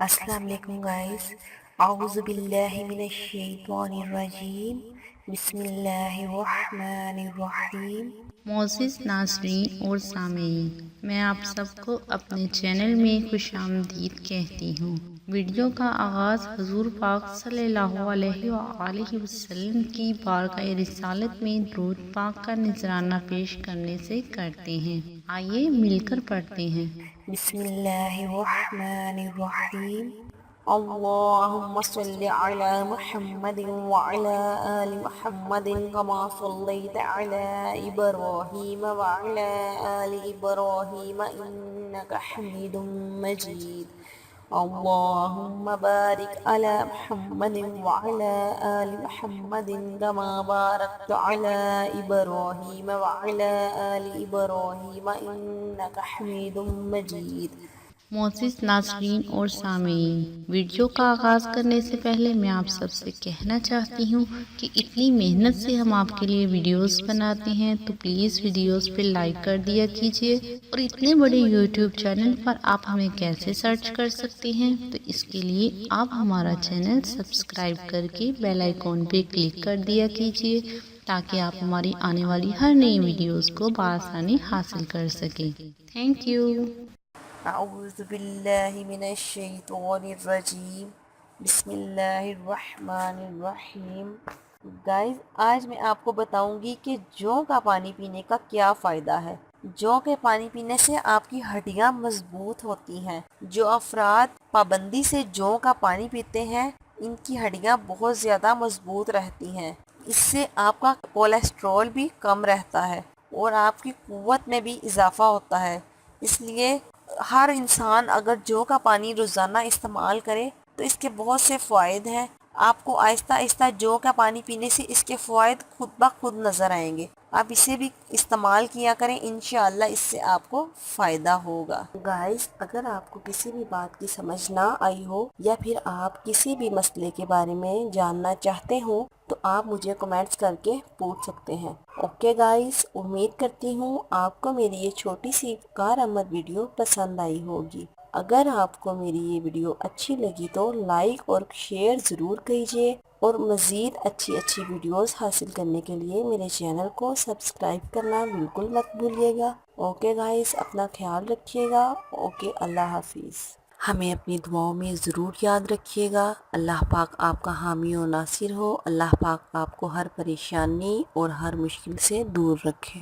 السلام علیکم گائز، اعوذ باللہ من الشیطان الرجیم، بسم اللہ الرحمن الرحیم۔ معزز ناظرین اور سامعین، میں آپ سب کو اپنے چینل میں خوش آمدید کہتی ہوں۔ ویڈیو کا آغاز حضور پاک صلی اللہ علیہ وآلہ وسلم کی بارگاہ رسالت میں درود پاک کا نذرانہ پیش کرنے سے کرتے ہیں۔ آئیے مل کر پڑھتے ہیں۔ بسم اللہ الرحمن الرحیم۔ اللہم صلی علی محمد وعلی آل محمد کما صلیت علی ابراہیم وعلی آل ابراہیم انک حمید مجید۔ اللہم بارک علی محمد وعلی آل محمد کما بارکت علی ابراہیم وعلی آل ابراہیم انک حمید مجید۔ معزز ناظرین اور سامعین، ویڈیو کا آغاز کرنے سے پہلے میں آپ سب سے کہنا چاہتی ہوں کہ اتنی محنت سے ہم آپ کے لیے ویڈیوز بناتے ہیں تو پلیز ویڈیوز پہ لائک کر دیا کیجیے، اور اتنے بڑے یوٹیوب چینل پر آپ ہمیں کیسے سرچ کر سکتے ہیں، تو اس کے لیے آپ ہمارا چینل سبسکرائب کر کے بیل آئیکن پہ کلک کر دیا کیجیے تاکہ آپ ہماری آنے والی ہر نئی ویڈیوز کو بآسانی حاصل کر سکیں۔ Thank you. اعوذ باللہ من الشیطان الرجیم، بسم اللہ الرحمن الرحیم۔ گائز، آج میں آپ کو بتاؤں گی کہ جو کا پانی پینے کا کیا فائدہ ہے۔ جو کے پانی پینے سے آپ کی ہڈیاں مضبوط ہوتی ہیں۔ جو افراد پابندی سے جو کا پانی پیتے ہیں ان کی ہڈیاں بہت زیادہ مضبوط رہتی ہیں۔ اس سے آپ کا کولیسٹرول بھی کم رہتا ہے اور آپ کی قوت میں بھی اضافہ ہوتا ہے۔ اس لیے ہر انسان اگر جو کا پانی روزانہ استعمال کرے تو اس کے بہت سے فوائد ہیں۔ آپ کو آہستہ آہستہ جو کا پانی پینے سے اس کے فوائد خود بخود نظر آئیں گے۔ آپ اسے بھی استعمال کیا کریں، انشاءاللہ اس سے آپ کو فائدہ ہوگا۔ گائز، اگر آپ کو کسی بھی بات کی سمجھ نہ آئی ہو یا پھر آپ کسی بھی مسئلے کے بارے میں جاننا چاہتے ہو تو آپ مجھے کمنٹس کر کے پوچھ سکتے ہیں۔ اوکے گائز، امید کرتی ہوں آپ کو میری یہ چھوٹی سی کارآمد ویڈیو پسند آئی ہوگی۔ اگر آپ کو میری یہ ویڈیو اچھی لگی تو لائک اور شیئر ضرور کیجیے، اور مزید اچھی ویڈیوز حاصل کرنے کے لیے میرے چینل کو سبسکرائب کرنا بالکل مت بھولیے گا۔ اوکے گائز، اپنا خیال رکھیے گا۔ اوکے، اللہ حافظ۔ ہمیں اپنی دعاؤں میں ضرور یاد رکھیے گا۔ اللہ پاک آپ کا حامی و ناصر ہو۔ اللہ پاک آپ کو ہر پریشانی اور ہر مشکل سے دور رکھے۔